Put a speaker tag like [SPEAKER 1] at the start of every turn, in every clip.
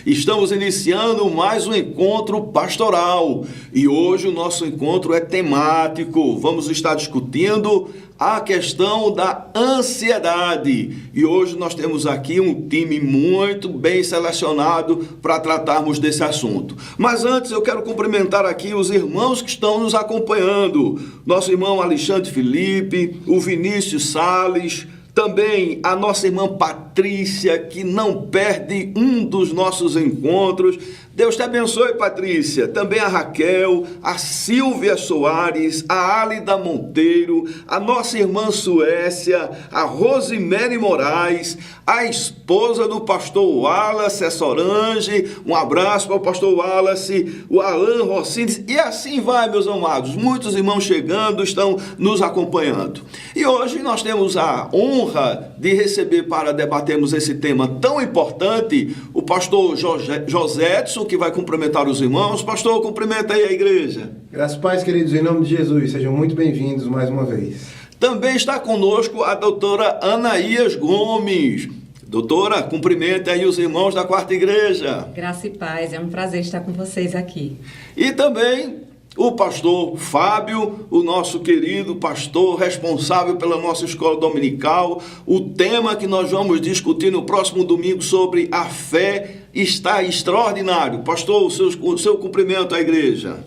[SPEAKER 1] Estamos iniciando mais um encontro pastoral e hoje o nosso encontro é temático. Vamos estar discutindo a questão da ansiedade e hoje nós temos aqui um time muito bem selecionado para tratarmos desse assunto. Mas antes eu quero cumprimentar aqui os irmãos que estão nos acompanhando. Nosso irmão Alexandre Felipe, o Vinícius Salles, também a nossa irmã Patrícia, que não perde um dos nossos encontros. Deus te abençoe, Patrícia. Também a Raquel, a Silvia Soares, a Álida Monteiro, a nossa irmã Suécia, a Rosimere Moraes, a esposa do pastor Wallace, a Sorange. Um abraço para o pastor Wallace, o Alan Rossini. E assim vai, meus amados. Muitos irmãos chegando, estão nos acompanhando. E hoje nós temos a honra de receber para debatermos esse tema tão importante o pastor José Edson, que vai cumprimentar os irmãos. Pastor, cumprimenta aí a igreja.
[SPEAKER 2] Graças a paz, queridos, em nome de Jesus. Sejam muito bem-vindos mais uma vez.
[SPEAKER 1] Também está conosco a doutora Anaías Gomes. Doutora, cumprimenta aí os irmãos da Quarta Igreja.
[SPEAKER 3] Graça e paz, é um prazer estar com vocês aqui.
[SPEAKER 1] E também o pastor Fábio, o nosso querido pastor responsável pela nossa escola dominical. O tema que nós vamos discutir no próximo domingo sobre a fé está extraordinário. Pastor, o seu cumprimento à igreja.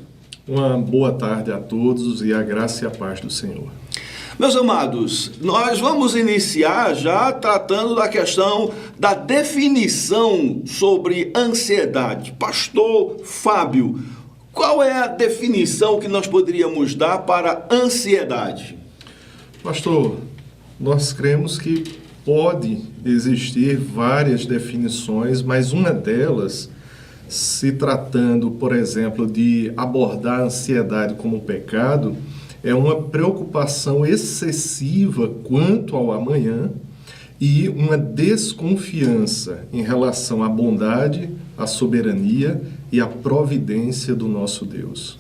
[SPEAKER 4] Uma boa tarde a todos e a graça e a paz do Senhor.
[SPEAKER 1] Meus amados, nós vamos iniciar já tratando da questão da definição sobre ansiedade. Pastor Fábio, qual é a definição que nós poderíamos dar para ansiedade?
[SPEAKER 4] Pastor, nós cremos que pode existir várias definições, mas uma delas, se tratando, por exemplo, de abordar a ansiedade como pecado, é uma preocupação excessiva quanto ao amanhã e uma desconfiança em relação à bondade, à soberania e à providência do nosso Deus.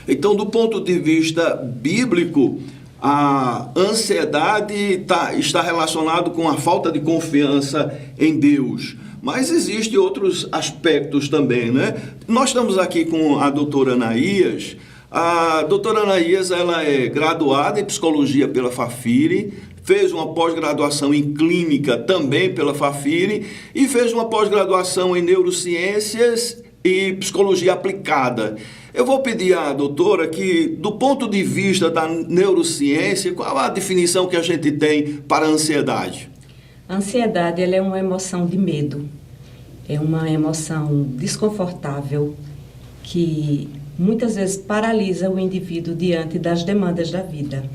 [SPEAKER 1] Então, do ponto de vista bíblico, a ansiedade está relacionado com a falta de confiança em Deus. Mas existem outros aspectos também, né? Nós estamos aqui com a doutora Anaías. A doutora Anaías, ela é graduada em psicologia pela Fafiri, fez uma pós-graduação em clínica também pela Fafiri e fez uma pós-graduação em neurociências e psicologia aplicada. Eu vou pedir à doutora que, do ponto de vista da neurociência, qual a definição que a gente tem para a ansiedade?
[SPEAKER 3] A ansiedade, ela é uma emoção de medo. É uma emoção desconfortável que muitas vezes paralisa o indivíduo diante das demandas da vida.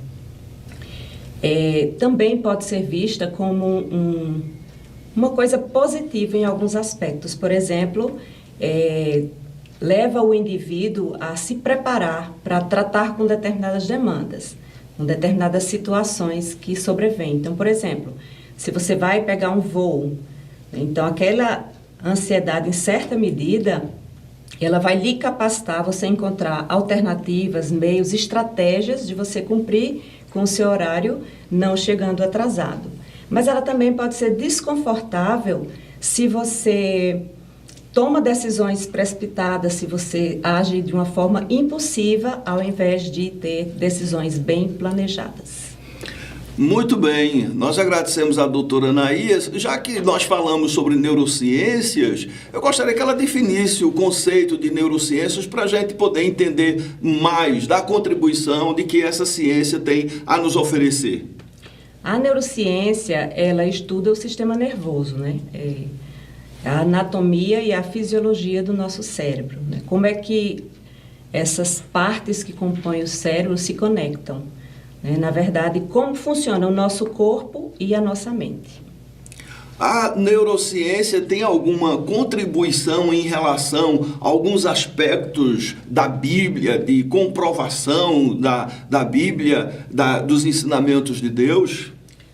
[SPEAKER 3] Também pode ser vista como uma coisa positiva em alguns aspectos. Por exemplo, leva o indivíduo a se preparar para tratar com determinadas demandas, com determinadas situações que sobrevêm. Então, por exemplo, se você vai pegar um voo, então aquela ansiedade, em certa medida, ela vai lhe capacitar você a encontrar alternativas, meios, estratégias de você cumprir com o seu horário, não chegando atrasado. Mas ela também pode ser desconfortável se você toma decisões precipitadas, se você age de uma forma impulsiva, ao invés de ter decisões bem planejadas.
[SPEAKER 1] Muito bem, nós agradecemos à doutora Anaías. Já que nós falamos sobre neurociências, eu gostaria que ela definisse o conceito de neurociências para a gente poder entender mais da contribuição de que essa ciência tem a nos oferecer.
[SPEAKER 3] A neurociência, ela estuda o sistema nervoso, né? A anatomia e a fisiologia do nosso cérebro, né? Como é que essas partes que compõem o cérebro se conectam, né? Na verdade, como funciona o nosso corpo e a nossa mente.
[SPEAKER 1] A neurociência tem alguma contribuição em relação a alguns aspectos da Bíblia, de comprovação da Bíblia, dos ensinamentos de Deus?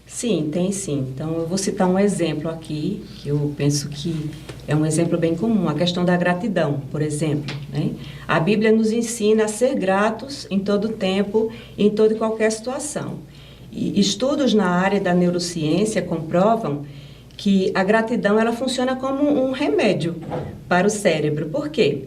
[SPEAKER 3] Sim, tem sim. Então, eu vou citar um exemplo aqui, que eu penso que é um exemplo bem comum, a questão da gratidão, por exemplo, né? A Bíblia nos ensina a ser gratos em todo tempo, em toda e qualquer situação. E estudos na área da neurociência comprovam que a gratidão ela funciona como um remédio para o cérebro. Por quê?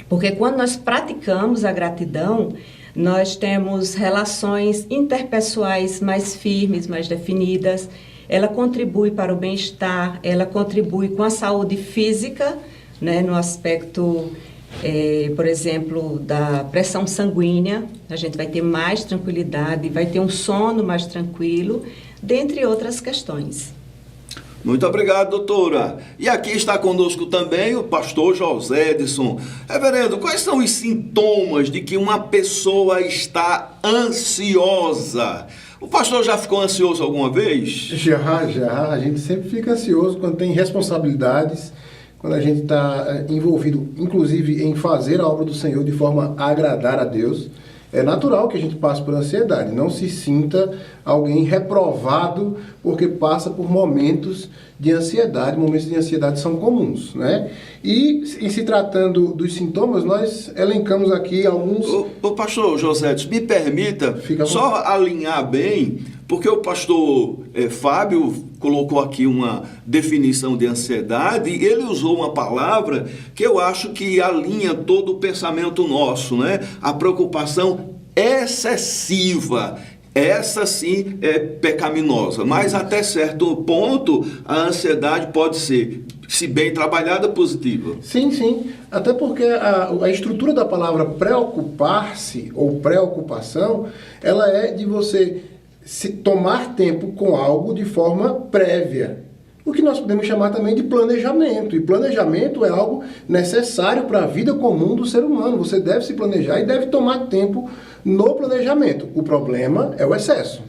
[SPEAKER 3] Porque quando nós praticamos a gratidão, nós temos relações interpessoais mais firmes, mais definidas. Ela contribui para o bem-estar, ela contribui com a saúde física, né, no aspecto, por exemplo, da pressão sanguínea. A gente vai ter mais tranquilidade, vai ter um sono mais tranquilo, dentre outras questões.
[SPEAKER 1] Muito obrigado, doutora. E aqui está conosco também o pastor José Edson. Reverendo, quais são os sintomas de que uma pessoa está ansiosa? O pastor já ficou ansioso alguma vez?
[SPEAKER 2] Já. A gente sempre fica ansioso quando tem responsabilidades, quando a gente está envolvido, inclusive, em fazer a obra do Senhor de forma a agradar a Deus. É natural que a gente passe por ansiedade. Não se sinta alguém reprovado porque passa por momentos de ansiedade. Momentos de ansiedade são comuns, né? E em se tratando dos sintomas, nós elencamos aqui alguns...
[SPEAKER 1] O pastor José, me permita só alinhar bem, porque o pastor Fábio colocou aqui uma definição de ansiedade e ele usou uma palavra que eu acho que alinha todo o pensamento nosso, né? A preocupação excessiva. Essa sim é pecaminosa, mas até certo ponto a ansiedade pode ser, se bem trabalhada, positiva.
[SPEAKER 2] Sim. Até porque a estrutura da palavra preocupar-se ou preocupação, ela é de você se tomar tempo com algo de forma prévia. O que nós podemos chamar também de planejamento. E planejamento é algo necessário para a vida comum do ser humano. Você deve se planejar e deve tomar tempo no planejamento. O problema é o excesso.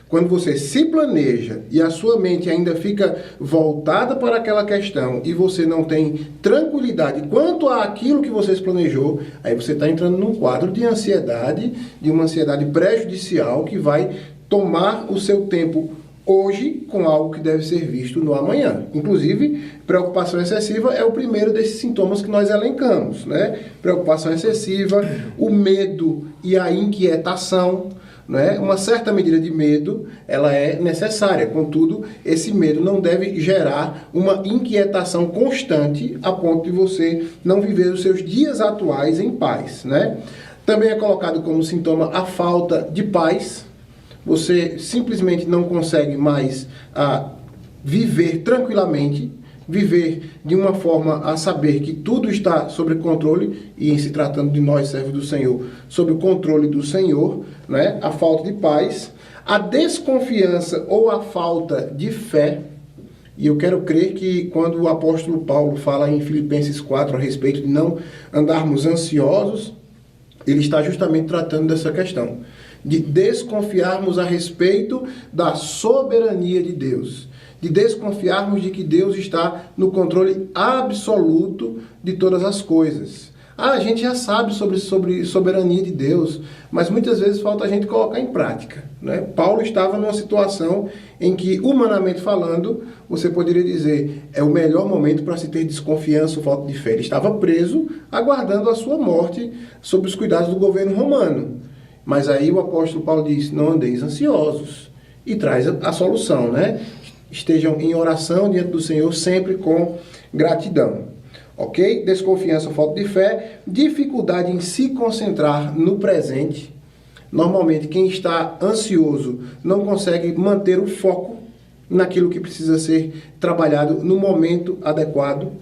[SPEAKER 2] Quando você se planeja e a sua mente ainda fica voltada para aquela questão e você não tem tranquilidade quanto àquilo que você se planejou, aí você está entrando num quadro de ansiedade, de uma ansiedade prejudicial que vai tomar o seu tempo hoje com algo que deve ser visto no amanhã. Inclusive, preocupação excessiva é o primeiro desses sintomas que nós elencamos, né? Preocupação excessiva, o medo e a inquietação, né? Uma certa medida de medo, ela é necessária. Contudo, esse medo não deve gerar uma inquietação constante a ponto de você não viver os seus dias atuais em paz, né? Também é colocado como sintoma a falta de paz. Você simplesmente não consegue mais viver tranquilamente, viver de uma forma a saber que tudo está sob controle, e em se tratando de nós, servos do Senhor, sob o controle do Senhor, né? A falta de paz, a desconfiança ou a falta de fé. E eu quero crer que quando o apóstolo Paulo fala em Filipenses 4 a respeito de não andarmos ansiosos, ele está justamente tratando dessa questão, de desconfiarmos a respeito da soberania de Deus, de desconfiarmos de que Deus está no controle absoluto de todas as coisas. A gente já sabe sobre soberania de Deus, mas muitas vezes falta a gente colocar em prática, né? Paulo estava numa situação em que, humanamente falando, você poderia dizer, é o melhor momento para se ter desconfiança ou falta de fé. Ele estava preso, aguardando a sua morte sob os cuidados do governo romano. Mas aí o apóstolo Paulo diz, não andeis ansiosos, e traz a solução, né? Estejam em oração diante do Senhor, sempre com gratidão. Ok? Desconfiança, falta de fé, dificuldade em se concentrar no presente. Normalmente, quem está ansioso não consegue manter o foco naquilo que precisa ser trabalhado no momento adequado.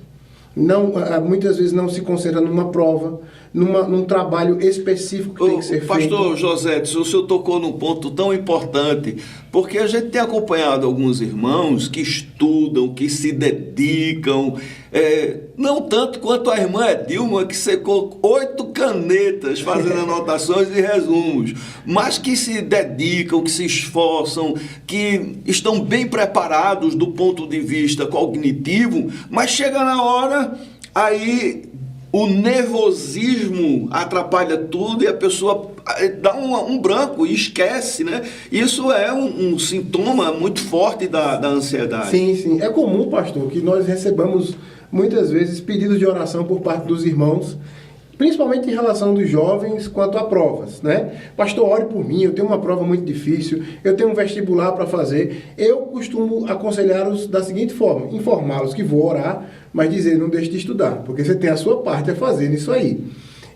[SPEAKER 2] Muitas vezes não se concentra numa prova, num trabalho específico que tem que ser feito.
[SPEAKER 1] Pastor José, o senhor tocou num ponto tão importante, porque a gente tem acompanhado alguns irmãos que estudam, que se dedicam, não tanto quanto a irmã Edilma, que secou 8 canetas fazendo anotações e resumos, mas que se dedicam, que se esforçam, que estão bem preparados do ponto de vista cognitivo, mas chega na hora, aí o nervosismo atrapalha tudo e a pessoa dá um branco e esquece, né? Isso é um sintoma muito forte da ansiedade.
[SPEAKER 2] Sim, sim. É comum, pastor, que nós recebamos muitas vezes pedidos de oração por parte dos irmãos, principalmente em relação dos jovens quanto a provas, né? Pastor, ore por mim, eu tenho uma prova muito difícil, eu tenho um vestibular para fazer. Eu costumo aconselhá-los da seguinte forma, informá-los que vou orar, mas dizer, não deixe de estudar, porque você tem a sua parte a fazer nisso aí.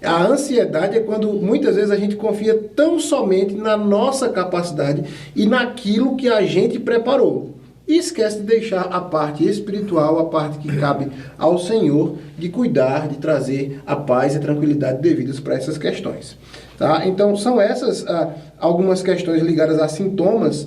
[SPEAKER 2] A ansiedade é quando muitas vezes a gente confia tão somente na nossa capacidade e naquilo que a gente preparou. E esquece de deixar a parte espiritual, a parte que cabe ao Senhor, de cuidar, de trazer a paz e a tranquilidade devidas para essas questões. Tá? Então, são essas algumas questões ligadas a sintomas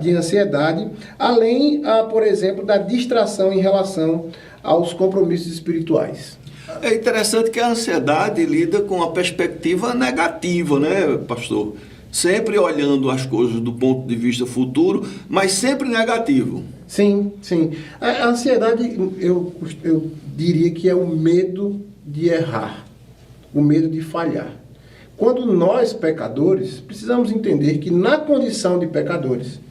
[SPEAKER 2] de ansiedade, além, por exemplo, da distração em relação aos compromissos espirituais.
[SPEAKER 1] É interessante que a ansiedade lida com a perspectiva negativa, né, pastor? Sempre olhando as coisas do ponto de vista futuro, mas sempre negativo.
[SPEAKER 2] Sim, sim. A ansiedade, eu diria que é o medo de errar, o medo de falhar. Quando nós, pecadores, precisamos entender que na condição de pecadores,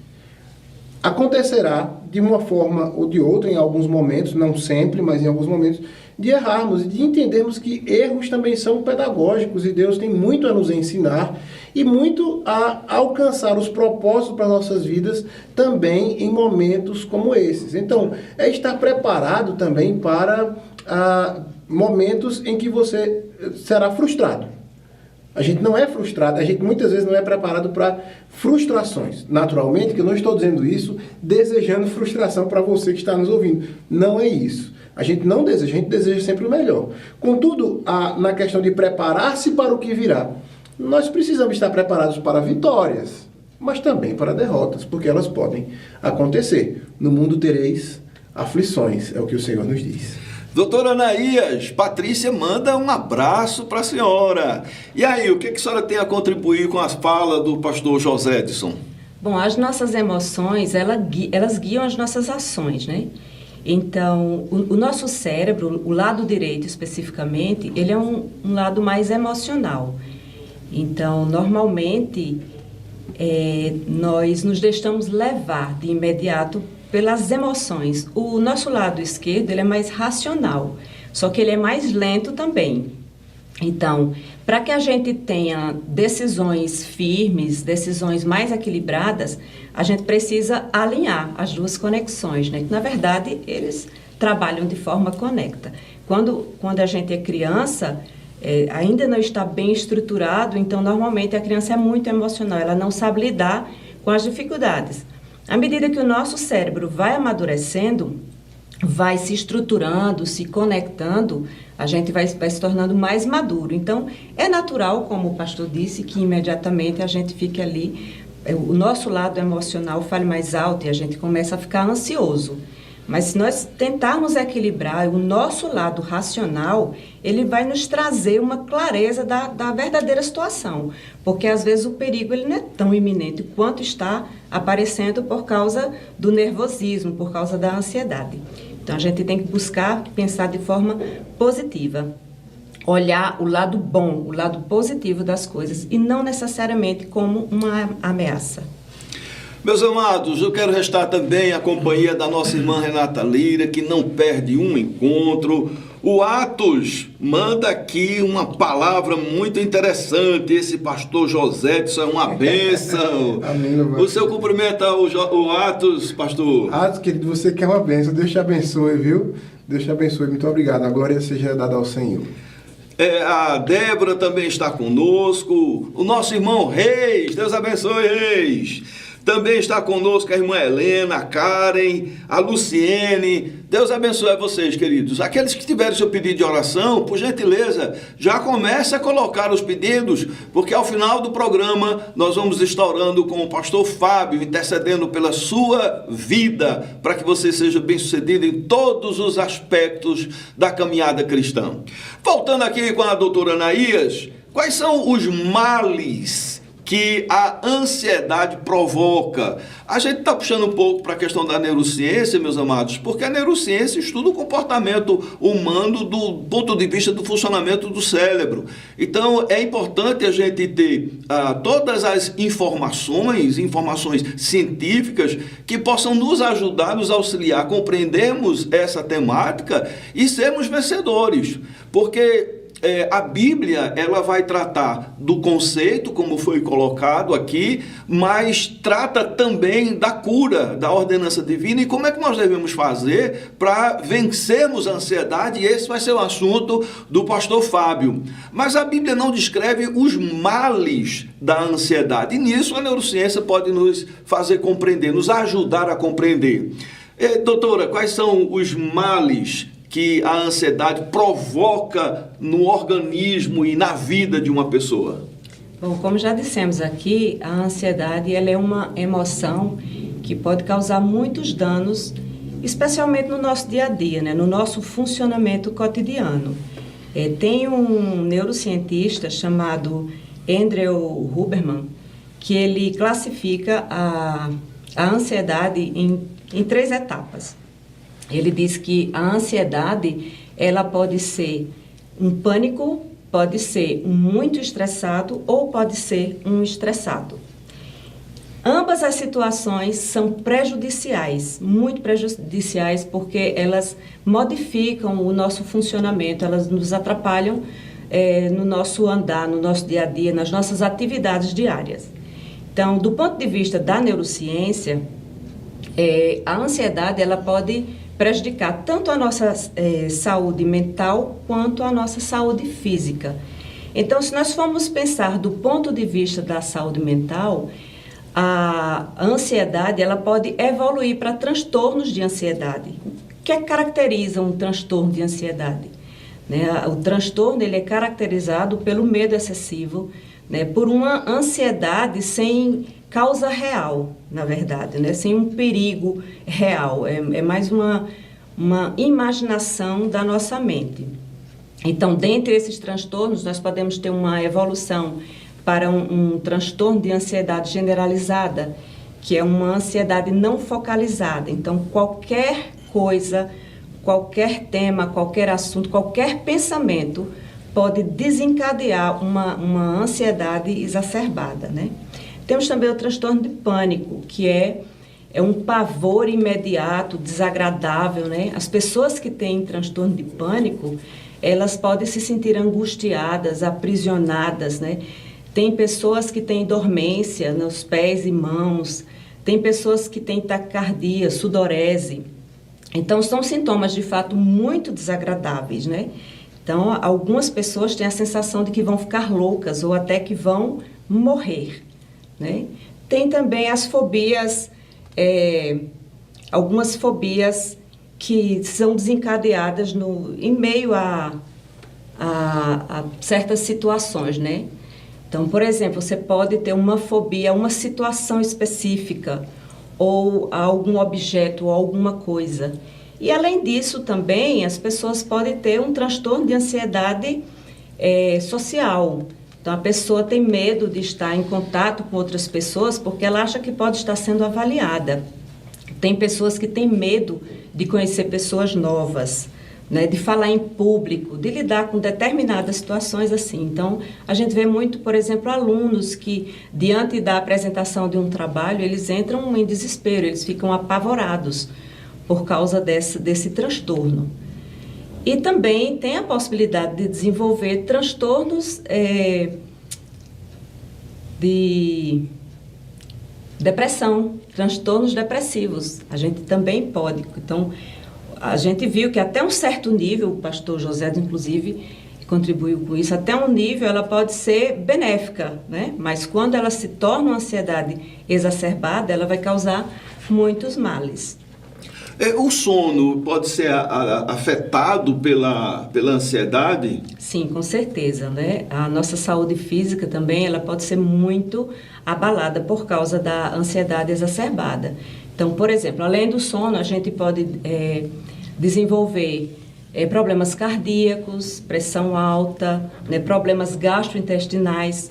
[SPEAKER 2] acontecerá de uma forma ou de outra, em alguns momentos, não sempre, mas em alguns momentos, de errarmos e de entendermos que erros também são pedagógicos e Deus tem muito a nos ensinar e muito a alcançar os propósitos para nossas vidas também em momentos como esses. Então, é estar preparado também para momentos em que você será frustrado. A gente não é frustrado, a gente muitas vezes não é preparado para frustrações. Naturalmente, que eu não estou dizendo isso desejando frustração para você que está nos ouvindo. Não é isso. A gente não deseja, a gente deseja sempre o melhor. Contudo, na questão de preparar-se para o que virá, nós precisamos estar preparados para vitórias, mas também para derrotas, porque elas podem acontecer. No mundo tereis aflições, é o que o Senhor nos diz.
[SPEAKER 1] Doutora Anaías, Patrícia manda um abraço para a senhora. E aí, o que a senhora tem a contribuir com as falas do pastor José Edson?
[SPEAKER 3] Bom, as nossas emoções, elas guiam as nossas ações, né? Então, o nosso cérebro, o lado direito especificamente, ele é um lado mais emocional. Então, normalmente, nós nos deixamos levar de imediato pelas emoções. O nosso lado esquerdo, ele é mais racional, só que ele é mais lento também. Então, para que a gente tenha decisões firmes, decisões mais equilibradas, a gente precisa alinhar as duas conexões, né? Que, na verdade, eles trabalham de forma conecta. Quando a gente é criança, ainda não está bem estruturado, então, normalmente, a criança é muito emocional, ela não sabe lidar com as dificuldades. À medida que o nosso cérebro vai amadurecendo, vai se estruturando, se conectando, a gente vai se tornando mais maduro. Então, é natural, como o pastor disse, que imediatamente a gente fique ali, o nosso lado emocional fale mais alto e a gente começa a ficar ansioso. Mas se nós tentarmos equilibrar o nosso lado racional, ele vai nos trazer uma clareza da verdadeira situação. Porque às vezes o perigo ele não é tão iminente quanto está aparecendo por causa do nervosismo, por causa da ansiedade. Então a gente tem que buscar pensar de forma positiva. Olhar o lado bom, o lado positivo das coisas e não necessariamente como uma ameaça.
[SPEAKER 1] Meus amados, eu quero restar também a companhia da nossa irmã Renata Lira, que não perde um encontro. O Atos manda aqui uma palavra muito interessante. Esse pastor José, isso é uma bênção.
[SPEAKER 2] Amém,
[SPEAKER 1] o seu cumprimento o Atos, pastor.
[SPEAKER 2] Atos, querido, você quer uma bênção. Deus te abençoe, viu? Deus te abençoe. Muito obrigado. A glória seja dada ao Senhor.
[SPEAKER 1] A Débora também está conosco. O nosso irmão Reis, Deus abençoe, Reis. Também está conosco a irmã Helena, a Karen, a Luciene. Deus abençoe vocês, queridos. Aqueles que tiverem seu pedido de oração, por gentileza, já comece a colocar os pedidos, porque ao final do programa nós vamos estar orando com o pastor Fábio, intercedendo pela sua vida, para que você seja bem-sucedido em todos os aspectos da caminhada cristã. Voltando aqui com a doutora Anaías, quais são os males que a ansiedade provoca. A gente está puxando um pouco para a questão da neurociência, meus amados, porque a neurociência estuda o comportamento humano do ponto de vista do funcionamento do cérebro. Então, é importante a gente ter todas as informações científicas que possam nos ajudar, nos auxiliar a compreendermos essa temática e sermos vencedores. Porque a Bíblia, ela vai tratar do conceito, como foi colocado aqui, mas trata também da cura, da ordenança divina e como é que nós devemos fazer para vencermos a ansiedade, e esse vai ser o assunto do pastor Fábio. Mas a Bíblia não descreve os males da ansiedade, e nisso a neurociência pode nos fazer compreender, nos ajudar a compreender. Doutora, quais são os males que a ansiedade provoca no organismo e na vida de uma pessoa?
[SPEAKER 3] Bom, como já dissemos aqui, a ansiedade ela é uma emoção que pode causar muitos danos, especialmente no nosso dia a dia, né? No nosso funcionamento cotidiano. Tem um neurocientista chamado Andrew Huberman, que ele classifica a ansiedade em 3 etapas. Ele diz que a ansiedade, ela pode ser um pânico, pode ser um muito estressado ou pode ser um estressado. Ambas as situações são prejudiciais, muito prejudiciais, porque elas modificam o nosso funcionamento, elas nos atrapalham no nosso andar, no nosso dia a dia, nas nossas atividades diárias. Então, do ponto de vista da neurociência, a ansiedade ela pode prejudicar tanto a nossa saúde mental quanto a nossa saúde física. Então, se nós formos pensar do ponto de vista da saúde mental, a ansiedade ela pode evoluir para transtornos de ansiedade. O que caracteriza um transtorno de ansiedade? O transtorno ele é caracterizado pelo medo excessivo, por uma ansiedade sem causa real, na verdade, sem um perigo real. É mais uma imaginação da nossa mente. Então, dentre esses transtornos, nós podemos ter uma evolução para um transtorno de ansiedade generalizada, que é uma ansiedade não focalizada. Então, qualquer coisa, qualquer tema, qualquer assunto, qualquer pensamento pode desencadear uma ansiedade exacerbada, Temos também o transtorno de pânico, que é um pavor imediato, desagradável, As pessoas que têm transtorno de pânico, elas podem se sentir angustiadas, aprisionadas, Tem pessoas que têm dormência nos pés e mãos, tem pessoas que têm taquicardia, sudorese. Então, são sintomas, de fato, muito desagradáveis, Então, algumas pessoas têm a sensação de que vão ficar loucas ou até que vão morrer, Tem também as fobias, algumas fobias que são desencadeadas em meio a certas situações, Então, por exemplo, você pode ter uma fobia a uma situação específica ou a algum objeto ou alguma coisa. E, além disso, também, as pessoas podem ter um transtorno de ansiedade social. Então, a pessoa tem medo de estar em contato com outras pessoas porque ela acha que pode estar sendo avaliada. Tem pessoas que têm medo de conhecer pessoas novas, de falar em público, de lidar com determinadas situações assim. Então, a gente vê muito, por exemplo, alunos que, diante da apresentação de um trabalho, eles entram em desespero, eles ficam apavorados por causa desse transtorno. E também tem a possibilidade de desenvolver transtornos de depressão, transtornos depressivos. A gente também pode. Então, a gente viu que até um certo nível, o pastor José, inclusive, contribuiu com isso, até um nível ela pode ser benéfica, Mas quando ela se torna uma ansiedade exacerbada, ela vai causar muitos males.
[SPEAKER 1] O sono pode ser afetado pela ansiedade?
[SPEAKER 3] Sim, com certeza, A nossa saúde física também, ela pode ser muito abalada por causa da ansiedade exacerbada. Então, por exemplo, além do sono, a gente pode desenvolver problemas cardíacos, pressão alta, problemas gastrointestinais,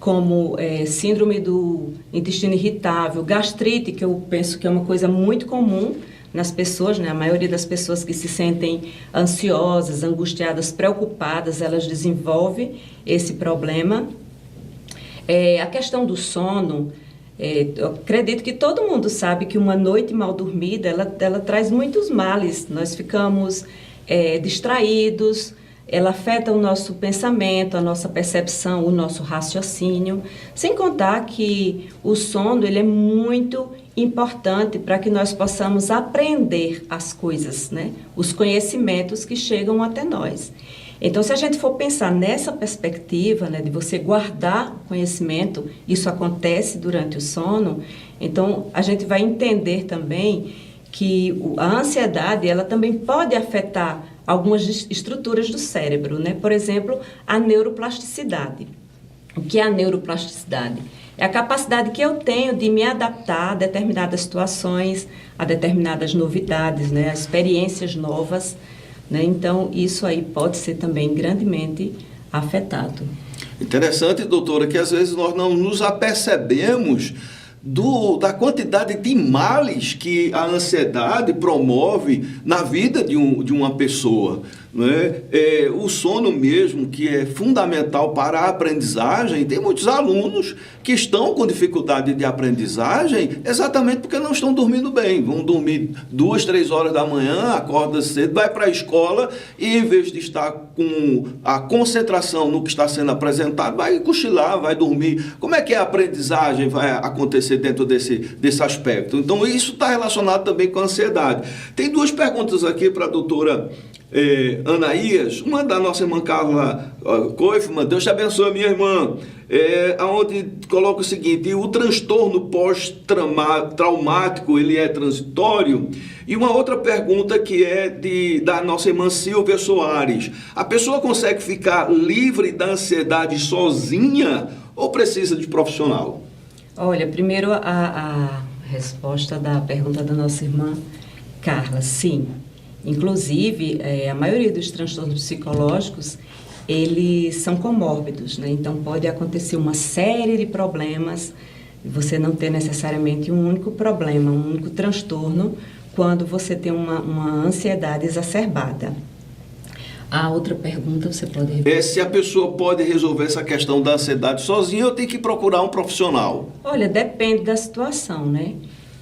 [SPEAKER 3] como síndrome do intestino irritável, gastrite, que eu penso que é uma coisa muito comum nas pessoas, né? A maioria das pessoas que se sentem ansiosas, angustiadas, preocupadas, elas desenvolvem esse problema. A questão do sono, eu acredito que todo mundo sabe que uma noite mal dormida, ela traz muitos males. Nós ficamos distraídos, ela afeta o nosso pensamento, a nossa percepção, o nosso raciocínio, sem contar que o sono ele é muito importante para que nós possamos aprender as coisas, né? Os conhecimentos que chegam até nós. Então, se a gente for pensar nessa perspectiva, né, de você guardar conhecimento, isso acontece durante o sono, então a gente vai entender também que a ansiedade ela também pode afetar algumas estruturas do cérebro, né? Por exemplo, a neuroplasticidade. O que é a neuroplasticidade? É a capacidade que eu tenho de me adaptar a determinadas situações, a determinadas novidades, né? A experiências novas, né? Então, isso aí pode ser também grandemente afetado.
[SPEAKER 1] Interessante, doutora, que às vezes nós não nos apercebemos da quantidade de males que a ansiedade promove na vida de uma pessoa. Né? O sono mesmo, que é fundamental para a aprendizagem, tem muitos alunos que estão com dificuldade de aprendizagem exatamente porque não estão dormindo bem. Vão dormir 2, 3 horas da manhã, acorda cedo, vai para a escola e, em vez de estar com a concentração no que está sendo apresentado, vai cochilar, vai dormir. Como é que a aprendizagem vai acontecer dentro desse aspecto? Então, isso está relacionado também com a ansiedade. Tem 2 perguntas aqui para a doutora Anaías, uma da nossa irmã Carla Koifman, Deus te abençoe, minha irmã, onde coloca o seguinte: o transtorno pós-traumático, ele é transitório? E uma outra pergunta que é da nossa irmã Silvia Soares: a pessoa consegue ficar livre da ansiedade sozinha ou precisa de profissional?
[SPEAKER 3] Olha, primeiro a resposta da pergunta da nossa irmã Carla, sim. Inclusive, a maioria dos transtornos psicológicos, eles são comórbidos, né? Então, pode acontecer uma série de problemas, você não ter necessariamente um único problema, um único transtorno, quando você tem uma ansiedade exacerbada. A outra pergunta, você pode repetir?
[SPEAKER 1] Se a pessoa pode resolver essa questão da ansiedade sozinha, ou tem que procurar um profissional?
[SPEAKER 3] Olha, depende da situação, né?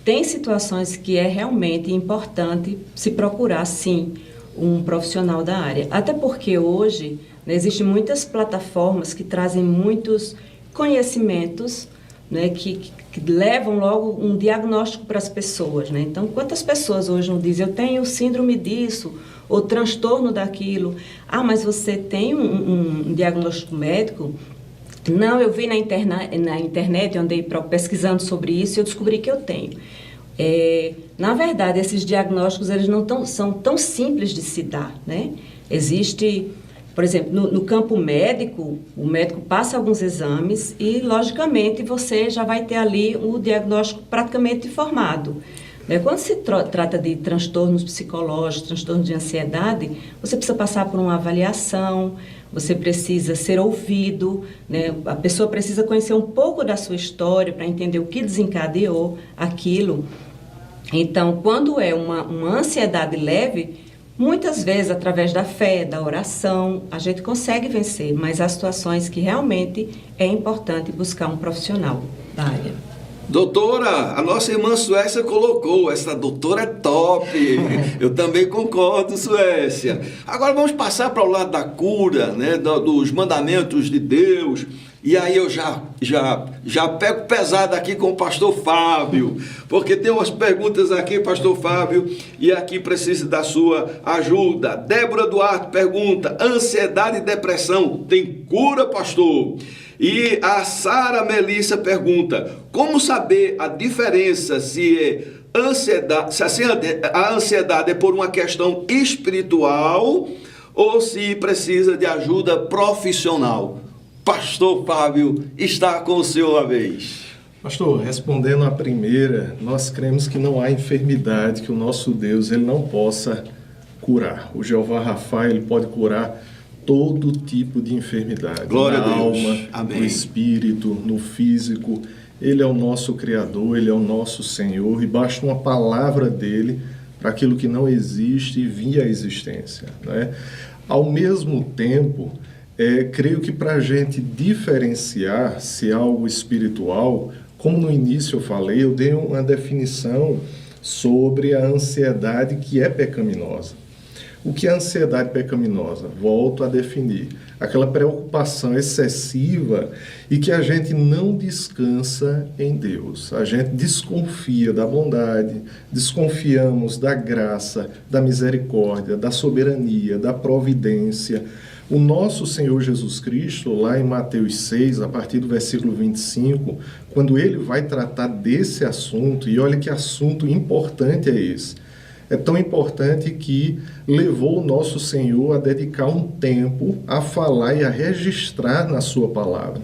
[SPEAKER 3] Tem situações que é realmente importante se procurar, sim, um profissional da área. Até porque hoje, né, existem muitas plataformas que trazem muitos conhecimentos, né, que levam logo um diagnóstico para as pessoas, né? Então, quantas pessoas hoje não dizem, eu tenho síndrome disso, ou transtorno daquilo. Ah, mas você tem um diagnóstico médico? Não, eu vi na internet, eu andei pesquisando sobre isso e eu descobri que eu tenho. Na verdade, esses diagnósticos eles não são tão simples de se dar, né? Existe, por exemplo, no campo médico, o médico passa alguns exames e, logicamente, você já vai ter ali o diagnóstico praticamente formado. Quando se trata de transtornos psicológicos, transtornos de ansiedade, você precisa passar por uma avaliação, você precisa ser ouvido, né? A pessoa precisa conhecer um pouco da sua história para entender o que desencadeou aquilo. Então, quando é uma ansiedade leve, muitas vezes, através da fé, da oração, a gente consegue vencer, mas há situações que realmente é importante buscar um profissional da área.
[SPEAKER 1] Doutora, a nossa irmã Suécia colocou, essa doutora é top. Eu também concordo, Suécia. Agora vamos passar para o lado da cura, né, dos mandamentos de Deus. E aí eu já pego pesado aqui com o pastor Fábio, porque tem umas perguntas aqui, pastor Fábio, e aqui precisa da sua ajuda. Débora Duarte pergunta: ansiedade e depressão tem cura, pastor? E a Sara Melissa pergunta: como saber a diferença se a ansiedade é por uma questão espiritual ou se precisa de ajuda profissional? Pastor Fábio, está com o senhor a vez.
[SPEAKER 4] Pastor, respondendo à primeira, nós cremos que não há enfermidade que o nosso Deus ele não possa curar. O Jeová Rafa, ele pode curar todo tipo de enfermidade.
[SPEAKER 1] Glória
[SPEAKER 4] na
[SPEAKER 1] a Deus.
[SPEAKER 4] alma,
[SPEAKER 1] Amém.
[SPEAKER 4] no espírito, no físico. Ele é o nosso Criador, Ele é o nosso Senhor, e basta uma palavra dEle para aquilo que não existe vir à existência, né? Ao mesmo tempo, creio que para a gente diferenciar se é algo espiritual, como no início eu falei, eu dei uma definição sobre a ansiedade que é pecaminosa. O que é ansiedade pecaminosa? Volto a definir. Aquela preocupação excessiva e que a gente não descansa em Deus. A gente desconfia da bondade, desconfiamos da graça, da misericórdia, da soberania, da providência. O nosso Senhor Jesus Cristo, lá em Mateus 6, a partir do versículo 25, quando ele vai tratar desse assunto, e olha que assunto importante é esse. É tão importante que levou o nosso Senhor a dedicar um tempo a falar e a registrar na sua palavra.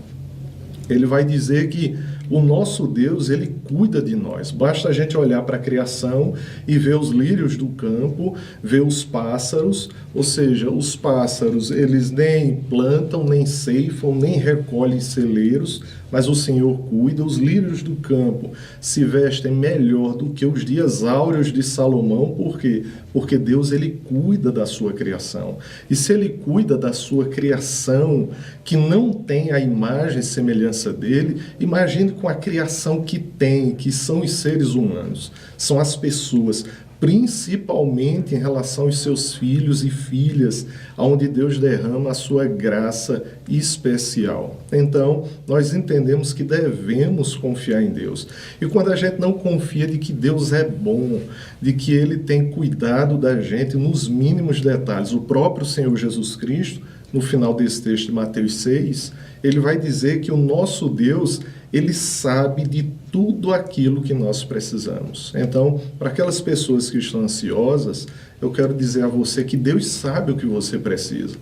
[SPEAKER 4] Ele vai dizer que o nosso Deus, ele cuida de nós. Basta a gente olhar para a criação e ver os lírios do campo, ver os pássaros, ou seja, os pássaros, eles nem plantam, nem ceifam, nem recolhem celeiros, mas o Senhor cuida. Os lírios do campo se vestem melhor do que os dias áureos de Salomão. Por quê? Porque Deus, ele cuida da sua criação. E se ele cuida da sua criação, que não tem a imagem e semelhança dele, imagine com a criação que tem, que são os seres humanos, são as pessoas, principalmente em relação aos seus filhos e filhas, onde Deus derrama a sua graça especial. Então, nós entendemos que devemos confiar em Deus. E quando a gente não confia de que Deus é bom, de que Ele tem cuidado da gente nos mínimos detalhes, o próprio Senhor Jesus Cristo, no final desse texto de Mateus 6, ele vai dizer que o nosso Deus, ele sabe de tudo aquilo que nós precisamos. Então, para aquelas pessoas que estão ansiosas, eu quero dizer a você que Deus sabe o que você precisa.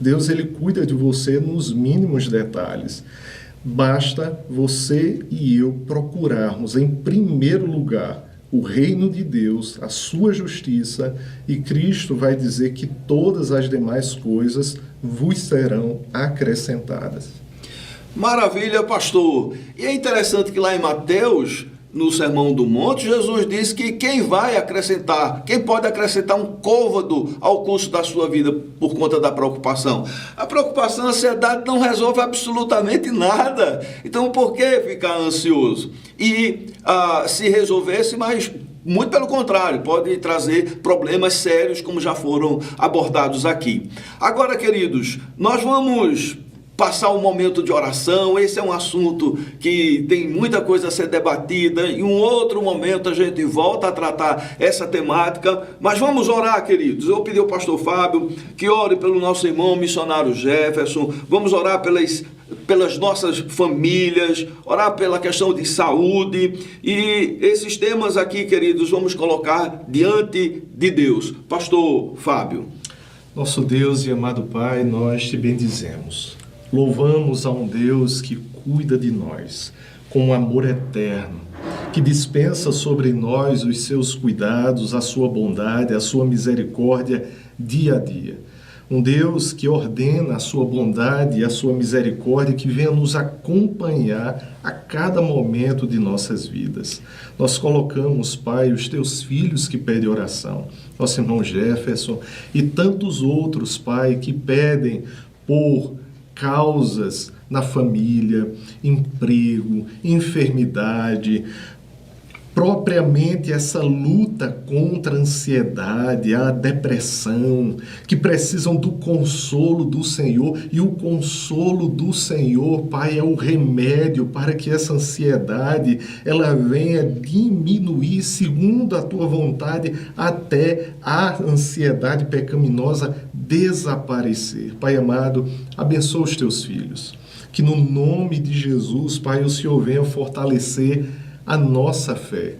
[SPEAKER 4] Deus, ele cuida de você nos mínimos detalhes. Basta você e eu procurarmos, em primeiro lugar, o reino de Deus, a sua justiça, e Cristo vai dizer que todas as demais coisas vos serão acrescentadas.
[SPEAKER 1] Maravilha, pastor. E é interessante que lá em Mateus, no Sermão do Monte, Jesus diz que quem pode acrescentar um côvado ao curso da sua vida por conta da preocupação? A preocupação, a ansiedade não resolve absolutamente nada. Então, por que ficar ansioso? E se resolvesse, mas muito pelo contrário, pode trazer problemas sérios, como já foram abordados aqui. Agora, queridos, nós vamos passar um momento de oração. Esse é um assunto que tem muita coisa a ser debatida. Em um outro momento a gente volta a tratar essa temática. Mas vamos orar, queridos. Eu pedi ao pastor Fábio que ore pelo nosso irmão missionário Jefferson. Vamos orar pelas nossas famílias, orar pela questão de saúde. E esses temas aqui, queridos, vamos colocar diante de Deus. Pastor Fábio.
[SPEAKER 4] Nosso Deus e amado Pai, nós te bendizemos. Louvamos a um Deus que cuida de nós com um amor eterno, que dispensa sobre nós os seus cuidados, a sua bondade, a sua misericórdia dia a dia. Um Deus que ordena a sua bondade e a sua misericórdia, que venha nos acompanhar a cada momento de nossas vidas. Nós colocamos, Pai, os teus filhos que pedem oração, nosso irmão Jefferson e tantos outros, Pai, que pedem por causas na família, emprego, enfermidade, propriamente essa luta contra a ansiedade, a depressão, que precisam do consolo do Senhor, e o consolo do Senhor, Pai, é o remédio para que essa ansiedade ela venha diminuir segundo a tua vontade, até a ansiedade pecaminosa desaparecer. Pai amado, abençoa os teus filhos, que no nome de Jesus, Pai, o Senhor venha fortalecer a nossa fé,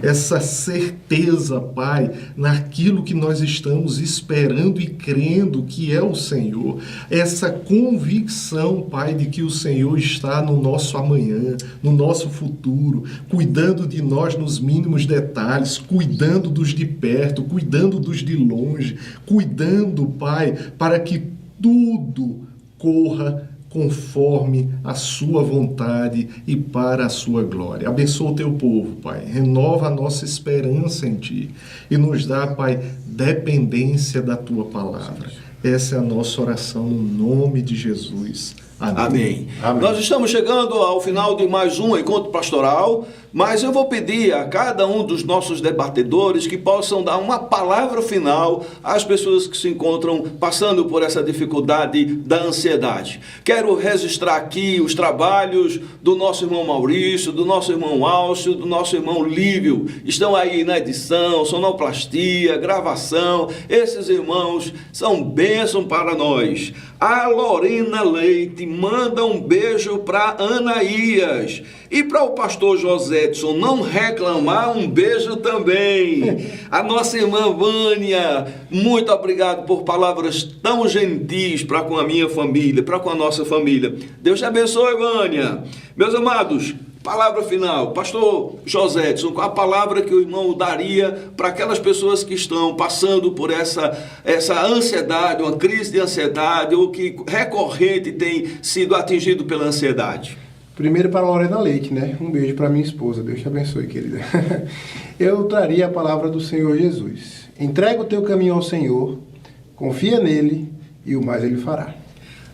[SPEAKER 4] essa certeza, Pai, naquilo que nós estamos esperando e crendo que é o Senhor, essa convicção, Pai, de que o Senhor está no nosso amanhã, no nosso futuro, cuidando de nós nos mínimos detalhes, cuidando dos de perto, cuidando dos de longe, cuidando, Pai, para que tudo corra conforme a sua vontade e para a sua glória. Abençoa o teu povo, Pai. Renova a nossa esperança em Ti e nos dá, Pai, dependência da Tua palavra. Essa é a nossa oração no nome de Jesus. Amém.
[SPEAKER 1] Amém.
[SPEAKER 2] Amém.
[SPEAKER 1] Nós estamos chegando ao final de mais um encontro pastoral, mas eu vou pedir a cada um dos nossos debatedores que possam dar uma palavra final às pessoas que se encontram passando por essa dificuldade da ansiedade. Quero registrar aqui os trabalhos do nosso irmão Maurício, do nosso irmão Álcio, do nosso irmão Lívio. Estão aí na edição, sonoplastia, gravação. Esses irmãos são bênção para nós. A Lorena Leite manda um beijo para Anaías. E para o pastor José Edson não reclamar, um beijo também. A nossa irmã Vânia, muito obrigado por palavras tão gentis para com a minha família, para com a nossa família. Deus te abençoe, Vânia. Meus amados, palavra final. Pastor José Edson, qual a palavra que o irmão daria para aquelas pessoas que estão passando por essa ansiedade, uma crise de ansiedade, ou que recorrente tem sido atingido pela ansiedade?
[SPEAKER 2] Primeiro para a Lorena Leite, né? Um beijo para minha esposa. Deus te abençoe, querida. Eu traria a palavra do Senhor Jesus. Entrega o teu caminho ao Senhor, confia nele e o mais ele fará.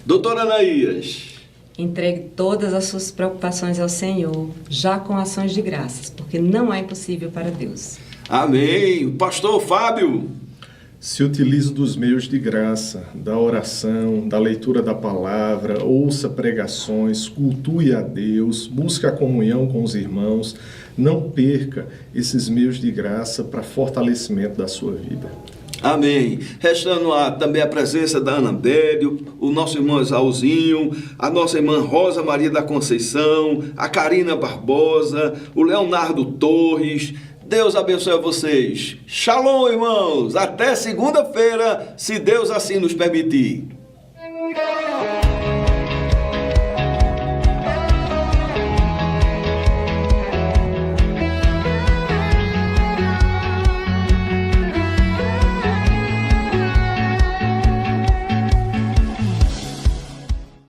[SPEAKER 1] Doutora Anaías.
[SPEAKER 3] Entregue todas as suas preocupações ao Senhor, já com ações de graças, porque não é impossível para Deus.
[SPEAKER 1] Amém. Pastor Fábio.
[SPEAKER 4] Se utilize dos meios de graça, da oração, da leitura da palavra, ouça pregações, cultue a Deus, busque a comunhão com os irmãos. Não perca esses meios de graça para fortalecimento da sua vida.
[SPEAKER 1] Amém. Restando também a presença da Ana Bédio, o nosso irmão Exaulzinho, a nossa irmã Rosa Maria da Conceição, a Karina Barbosa, o Leonardo Torres. Deus abençoe a vocês. Shalom, irmãos. Até segunda-feira, se Deus assim nos permitir.